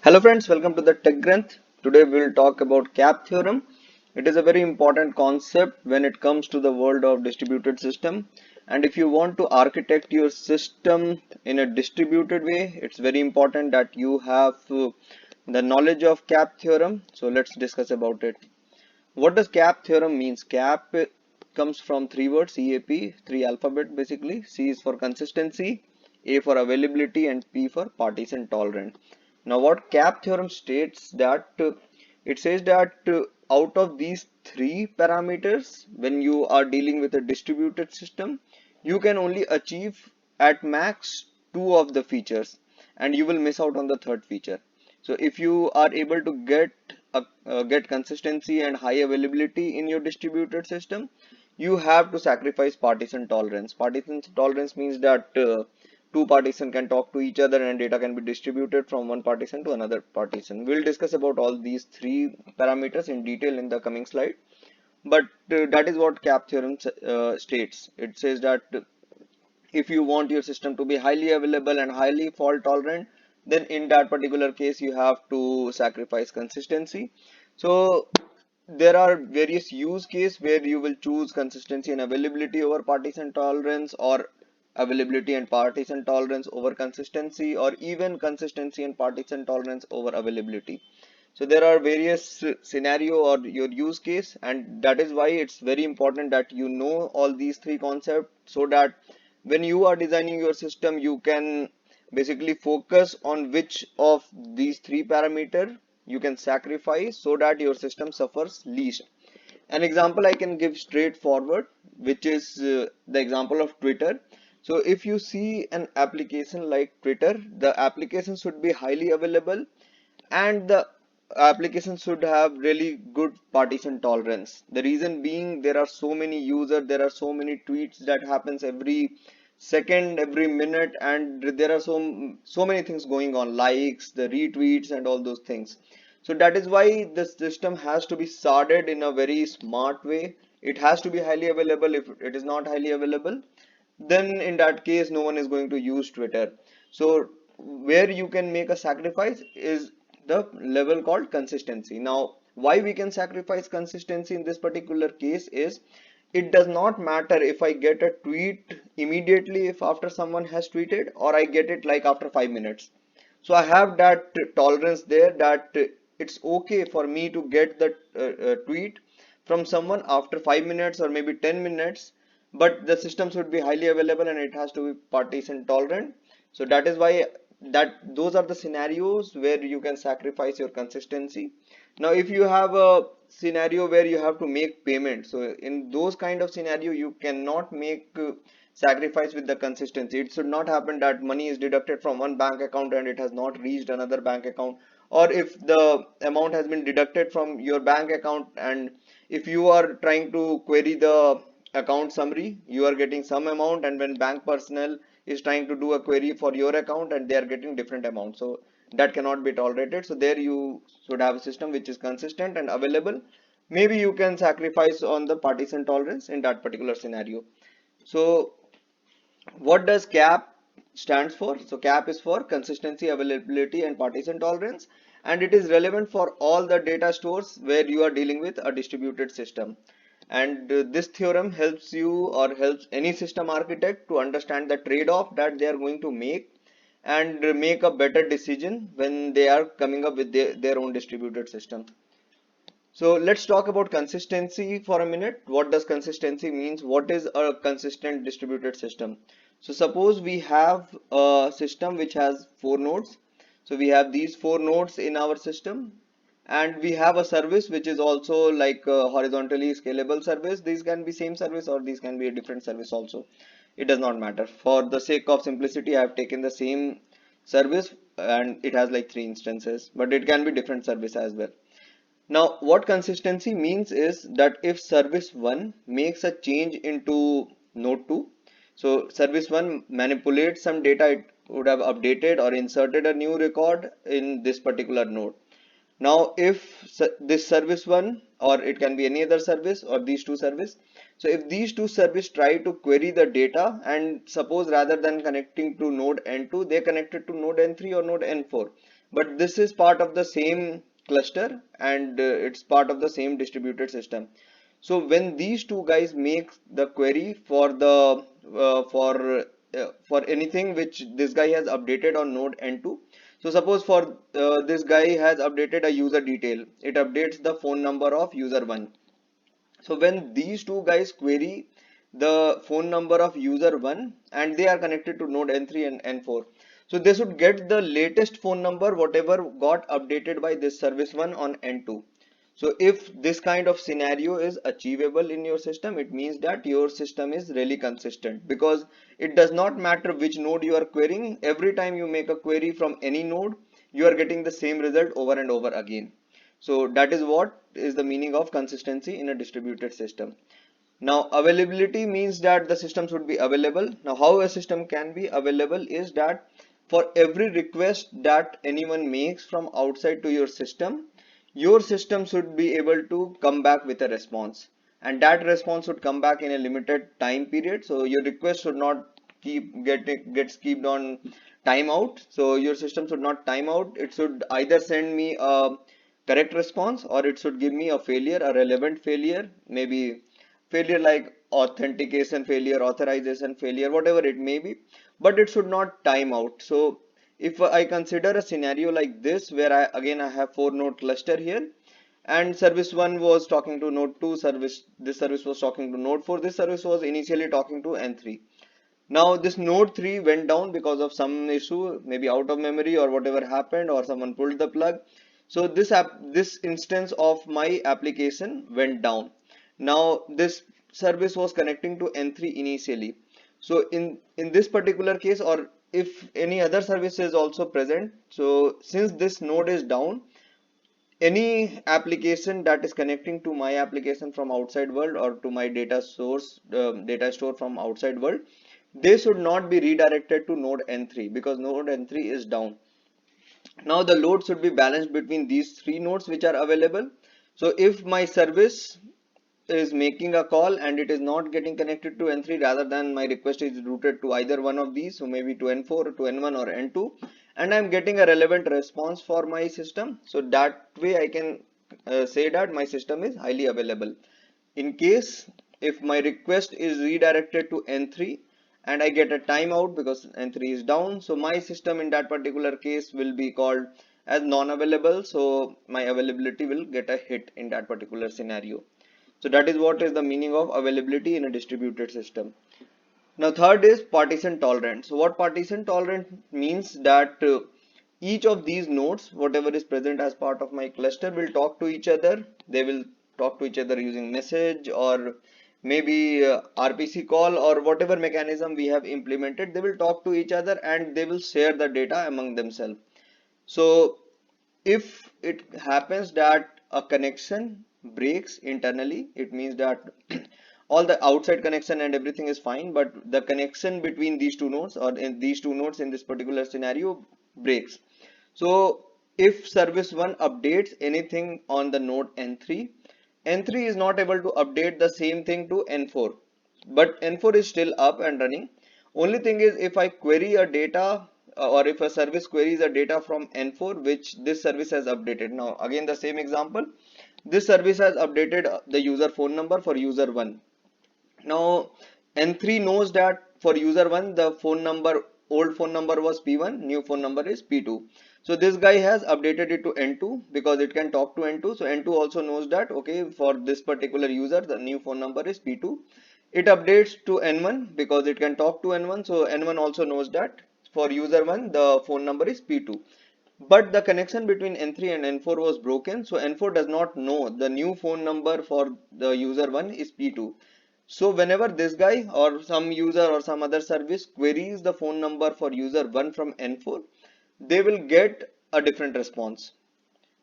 Hello friends, welcome to the Tech Granth. Today we will talk about CAP theorem. It is a very important concept when it comes to the world of distributed system. And if you want to architect your system in a distributed way, it's very important that you have the knowledge of CAP theorem. So let's discuss about it. What does CAP theorem means? CAP comes from three words, CAP, three alphabet basically. C is for consistency, A for availability, and P for partition tolerant. Now what CAP theorem states that it says that out of these three parameters, when you are dealing with a distributed system, you can only achieve at max two of the features and you will miss out on the third feature. So if you are able to get consistency and high availability in your distributed system, you have to sacrifice partition tolerance. Partition tolerance means that two partition can talk to each other and data can be distributed from one partition to another partition. We'll discuss about all these three parameters in detail in the coming slide. But that is what CAP theorem states. It says that if you want your system to be highly available and highly fault tolerant, then in that particular case you have to sacrifice consistency. So there are various use case where you will choose consistency and availability over partition tolerance, or availability and partition tolerance over consistency, or even consistency and partition tolerance over availability. So there are various scenario or your use case, and that is why it's very important that you know all these three concepts, so that when you are designing your system you can basically focus on which of these three parameter you can sacrifice so that your system suffers least. An example I can give straightforward, which is the example of Twitter. So if you see an application like Twitter, the application should be highly available and the application should have really good partition tolerance. The reason being, there are so many users, there are so many tweets that happens every second, every minute, and there are so many things going on, likes, the retweets, and all those things. So that is why the system has to be sorted in a very smart way. It has to be highly available. If it is not highly available, then in that case no one is going to use Twitter. So where you can make a sacrifice is the level called consistency. Now why we can sacrifice consistency in this particular case is, it does not matter if I get a tweet immediately if after someone has tweeted, or I get it like after 5 minutes. So I have that tolerance there, that it's okay for me to get the tweet from someone after 5 minutes or maybe 10 minutes, but the system should be highly available and it has to be partition tolerant. So that is why those are the scenarios where you can sacrifice your consistency. Now if you have a scenario where you have to make payment, so in those kind of scenario you cannot make sacrifice with the consistency. It should not happen that money is deducted from one bank account and it has not reached another bank account, or if the amount has been deducted from your bank account and if you are trying to query the account summary, you are getting some amount, and when bank personnel is trying to do a query for your account and they are getting different amount, so that cannot be tolerated. So there you should have a system which is consistent and available. Maybe you can sacrifice on the partition tolerance in that particular scenario. So what does CAP stands for? So CAP is for consistency, availability, and partition tolerance, and it is relevant for all the data stores where you are dealing with a distributed system. And this theorem helps you, or helps any system architect, to understand the trade-off that they are going to make and make a better decision when they are coming up with their own distributed system. So let's talk about consistency for a minute. What does consistency means? What is a consistent distributed system? So suppose we have a system which has four nodes. So we have these four nodes in our system, and we have a service which is also like a horizontally scalable service. These can be same service or these can be a different service also. It does not matter. For the sake of simplicity, I have taken the same service and it has like three instances, but it can be different service as well. Now, what consistency means is that if service 1 makes a change into node 2, so service 1 manipulates some data, it would have updated or inserted a new record in this particular node. Now, if this service 1, or it can be any other service, or these two service, so if these two service try to query the data, and suppose rather than connecting to node N2, they connected to node N3 or node N4, but this is part of the same cluster, and it's part of the same distributed system. So when these two guys make the query for the for anything which this guy has updated on node n2. So suppose for this guy has updated a user detail, it updates the phone number of user 1. So when these two guys query the phone number of user 1 and they are connected to node n3 and n4, so they should get the latest phone number whatever got updated by this service 1 on n2. So if this kind of scenario is achievable in your system, it means that your system is really consistent, because it does not matter which node you are querying. Every time you make a query from any node, you are getting the same result over and over again. So that is what is the meaning of consistency in a distributed system. Now availability means that the system should be available. Now how a system can be available is that for every request that anyone makes from outside to your system should be able to come back with a response, and that response should come back in a limited time period. So your request should not gets kept on timeout. So your system should not time out. It should either send me a correct response, or it should give me a failure, a relevant failure, maybe failure like authentication failure, authorization failure, whatever it may be, but it should not time out. So if I consider a scenario like this, where I have 4 node cluster here, and service 1 was talking to node 2, this service was talking to node 4, this service was initially talking to n3. Now this node 3 went down because of some issue, maybe out of memory or whatever happened, or someone pulled the plug. So this instance of my application went down. Now this service was connecting to n3 initially. So in this particular case, or if any other service is also present, so since this node is down, any application that is connecting to my application from outside world, or to my data source, data store from outside world, they should not be redirected to node n3, because node n3 is down. Now the load should be balanced between these 3 nodes which are available. So if my service is making a call and it is not getting connected to n3, rather than my request is routed to either one of these, so maybe to n4, to n1 or n2, and I'm getting a relevant response for my system, so that way I can say that my system is highly available. In case if my request is redirected to n3 and I get a timeout because n3 is down, so my system in that particular case will be called as non-available, so my availability will get a hit in that particular scenario. So that is what is the meaning of availability in a distributed system. Now third is partition tolerant. So what partition tolerant means, that each of these nodes, whatever is present as part of my cluster, will talk to each other. They will talk to each other using message, or maybe RPC call, or whatever mechanism we have implemented. They will talk to each other and they will share the data among themselves. So if it happens that a connection breaks internally, it means that all the outside connection and everything is fine, but the connection between these 2 nodes, or in these 2 nodes in this particular scenario, breaks. So if service 1 updates anything on the node n3, n3 is not able to update the same thing to n4, but n4 is still up and running. Only thing is, if I query a data, or if a service queries a data from n4 which this service has updated. Now again the same example, this service has updated the user phone number for user 1. Now n3 knows that for user 1 the old phone number was p1, new phone number is p2. So this guy has updated it to n2 because it can talk to n2. So n2 also knows that, okay, for this particular user the new phone number is p2. It updates to n1 because it can talk to n1. So n1 also knows that for user 1 the phone number is p2. But the connection between n3 and n4 was broken, so n4 does not know the new phone number for the user 1 is p2. So whenever this guy or some user or some other service queries the phone number for user 1 from n4, they will get a different response.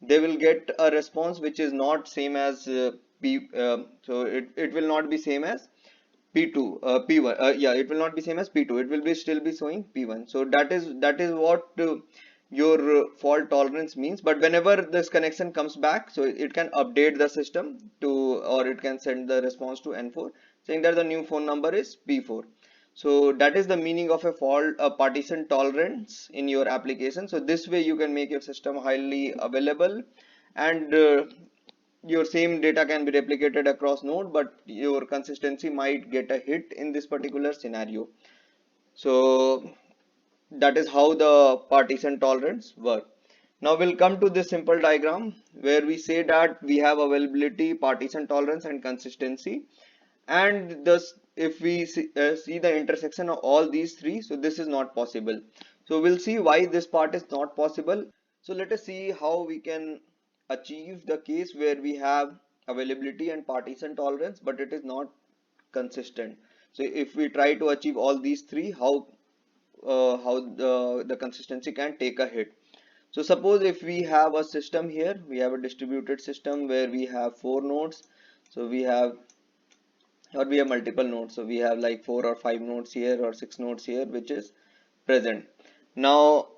They will get a response which is not same as so it will not be same as p2, p1, yeah, it will not be same as p2, it will be still be showing p1. So that is what your fault tolerance means. But whenever this connection comes back, so it can update the system to, or it can send the response to n4 saying that the new phone number is p4. So that is the meaning of a partition tolerance in your application. So this way you can make your system highly available, and your same data can be replicated across node, but your consistency might get a hit in this particular scenario. So that is how the partition tolerance work. Now we'll come to this simple diagram where we say that we have availability, partition tolerance, and consistency. And thus, if we see the intersection of all these three, so this is not possible. So we'll see why this part is not possible. So let us see how we can achieve the case where we have availability and partition tolerance, but it is not consistent. So if we try to achieve all these three, how the consistency can take a hit. So suppose if we have a system here, we have a distributed system where we have four nodes. So we have, or we have multiple nodes. So we have like 4 or 5 nodes here or 6 nodes here, which is present. Now,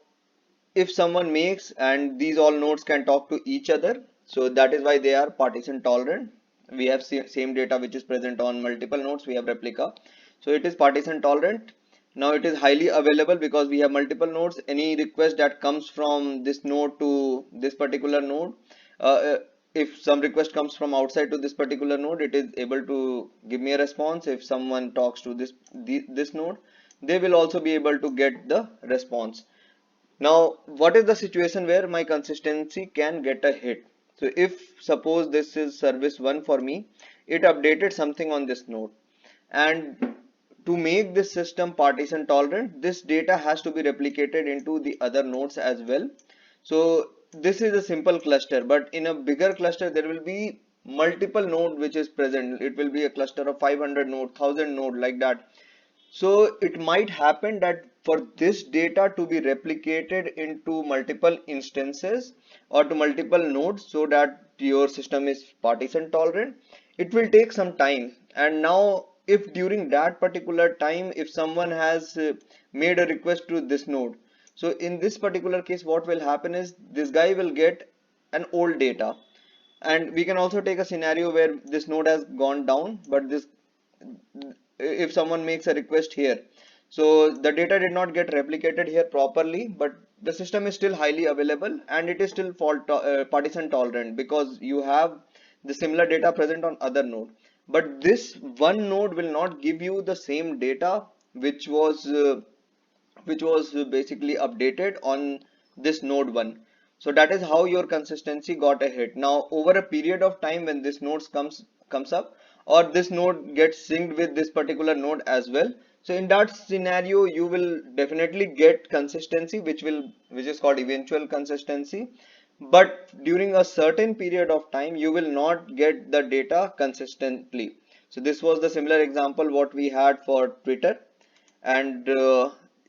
if someone makes, and these all nodes can talk to each other, so that is why they are partition tolerant. We have same data which is present on multiple nodes. We have replica, so it is partition tolerant. Now it is highly available because we have multiple nodes. Any request that comes from this node to this particular node, uh, if some request comes from outside to this particular node, it is able to give me a response. If someone talks to this node, they will also be able to get the response. Now, what is the situation where my consistency can get a hit? So if suppose this is service 1 for me, it updated something on this node, and to make this system partition tolerant, this data has to be replicated into the other nodes as well. So this is a simple cluster, but in a bigger cluster there will be multiple node which is present. It will be a cluster of 500 node, 1000 node, like that. So it might happen that for this data to be replicated into multiple instances or to multiple nodes so that your system is partition tolerant, it will take some time. And now if during that particular time, if someone has made a request to this node, so in this particular case, what will happen is this guy will get an old data. And we can also take a scenario where this node has gone down, but this, if someone makes a request here, so the data did not get replicated here properly, but the system is still highly available and it is still partition tolerant because you have the similar data present on other node. But this one node will not give you the same data which was basically updated on this node 1. So that is how your consistency got a hit. Now over a period of time, when this node comes up, or this node gets synced with this particular node as well, so in that scenario you will definitely get consistency, which is called eventual consistency. But during a certain period of time you will not get the data consistently. So this was the similar example what we had for Twitter. And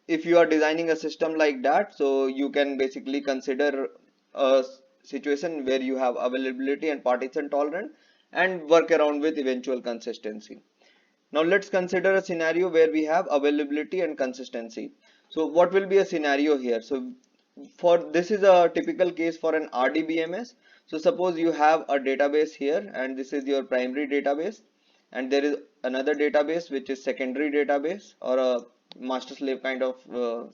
if you are designing a system like that, so you can basically consider a situation where you have availability and partition tolerant and work around with eventual consistency. Now let's consider a scenario where we have availability and consistency. So what will be a scenario here? So for this is a typical case for an RDBMS. So suppose you have a database here and this is your primary database, and there is another database which is secondary database or a master slave kind of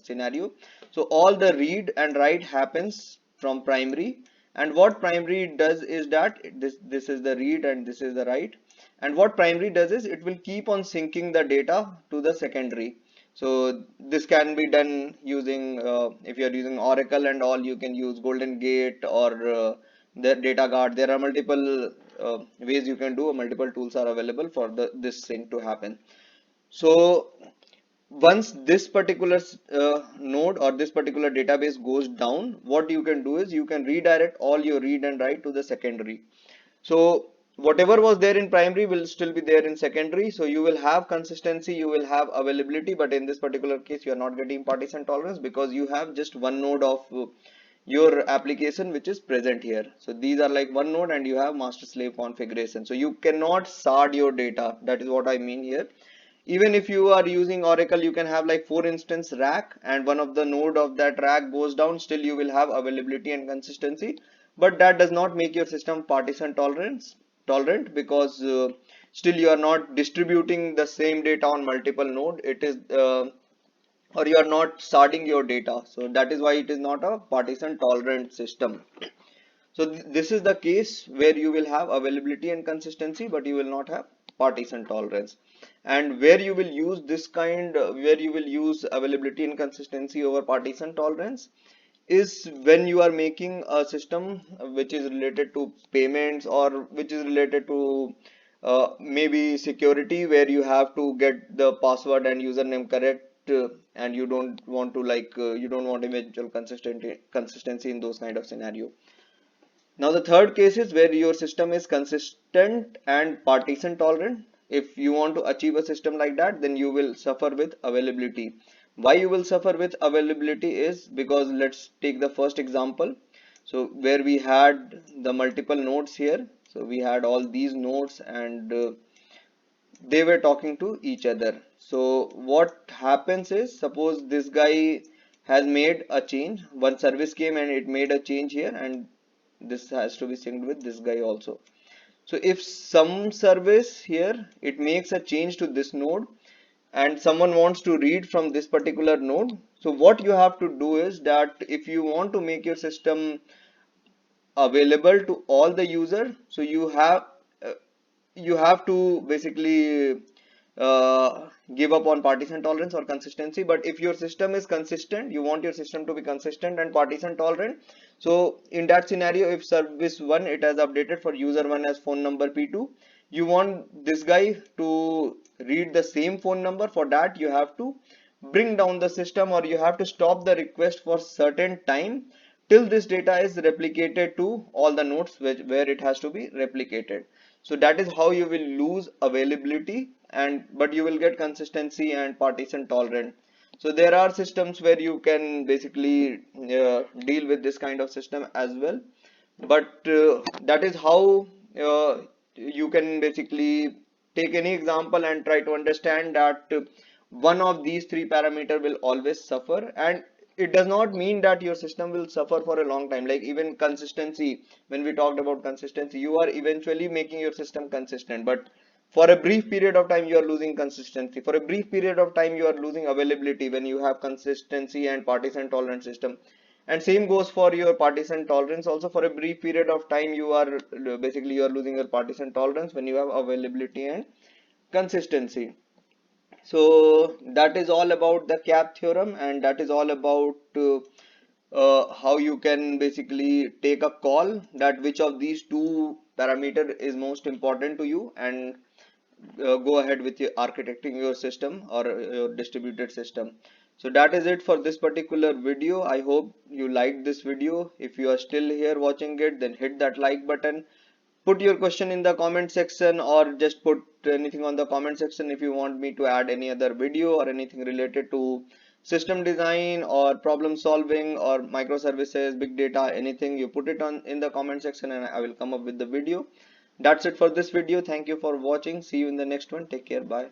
scenario. So all the read and write happens from primary, and what primary does is that this is the read and this is the write, and what primary does is it will keep on syncing the data to the secondary. So this can be done using if you are using Oracle and all, you can use Golden Gate or the data guard. There are multiple ways you can do, multiple tools are available for this sync to happen. So once this particular node or this particular database goes down, what you can do is you can redirect all your read and write to the secondary. So whatever was there in primary will still be there in secondary. So you will have consistency, you will have availability, but in this particular case you are not getting partition tolerance because you have just one node of your application which is present here. So these are like one node and you have master slave configuration. So you cannot shard your data. That is what I mean here. Even if you are using Oracle, you can have like 4 instance rack and one of the node of that rack goes down, still you will have availability and consistency. But that does not make your system partition tolerant because still you are not distributing the same data on multiple node. It is or you are not sorting your data. So that is why it is not a partition tolerant system. So this is the case where you will have availability and consistency, but you will not have partition tolerance. And where you will use this kind, where you will use availability and consistency over partition tolerance is when you are making a system which is related to payments, or which is related to maybe security, where you have to get the password and username correct, and you don't want to you don't want eventual consistency in those kind of scenario. Now the third case is where your system is consistent and partition tolerant. If you want to achieve a system like that, then you will suffer with availability. Why you will suffer with availability is because, let's take the first example. So where we had the multiple nodes here. So we had all these nodes, and they were talking to each other. So what happens is, suppose this guy has made a change, one service came and it made a change here, and this has to be synced with this guy also. So if some service here, it makes a change to this node, and someone wants to read from this particular node, so what you have to do is that if you want to make your system available to all the user, so uh, you have to basically give up on partition tolerance or consistency. But if your system is consistent, you want your system to be consistent and partition tolerant. So in that scenario, if service 1, it has updated for user 1 as phone number P2, you want this guy to read the same phone number. For that, you have to bring down the system, or you have to stop the request for certain time till this data is replicated to all the nodes where it has to be replicated. So that is how you will lose availability, and but you will get consistency and partition tolerant. So there are systems where you can basically deal with this kind of system as well, but that is how you can basically take any example and try to understand that one of these three parameter will always suffer. And it does not mean that your system will suffer for a long time. Like even consistency, when we talked about consistency, you are eventually making your system consistent, but for a brief period of time you are losing consistency, for a brief period of time you are losing availability when you have consistency and partition tolerant system. And same goes for your partition tolerance also. For a brief period of time you are basically you are losing your partition tolerance when you have availability and consistency. So that is all about the CAP theorem, and that is all about how you can basically take a call that which of these two parameter is most important to you, and go ahead with your architecting your system or your distributed system. So that is it for this particular video. I hope you liked this video. If you are still here watching it, then hit that like button. Put your question in the comment section, or just put anything on the comment section if you want me to add any other video or anything related to system design or problem solving or microservices, big data, anything. You put it on in the comment section and I will come up with the video. That's it for this video. Thank you for watching. See you in the next one. Take care. Bye.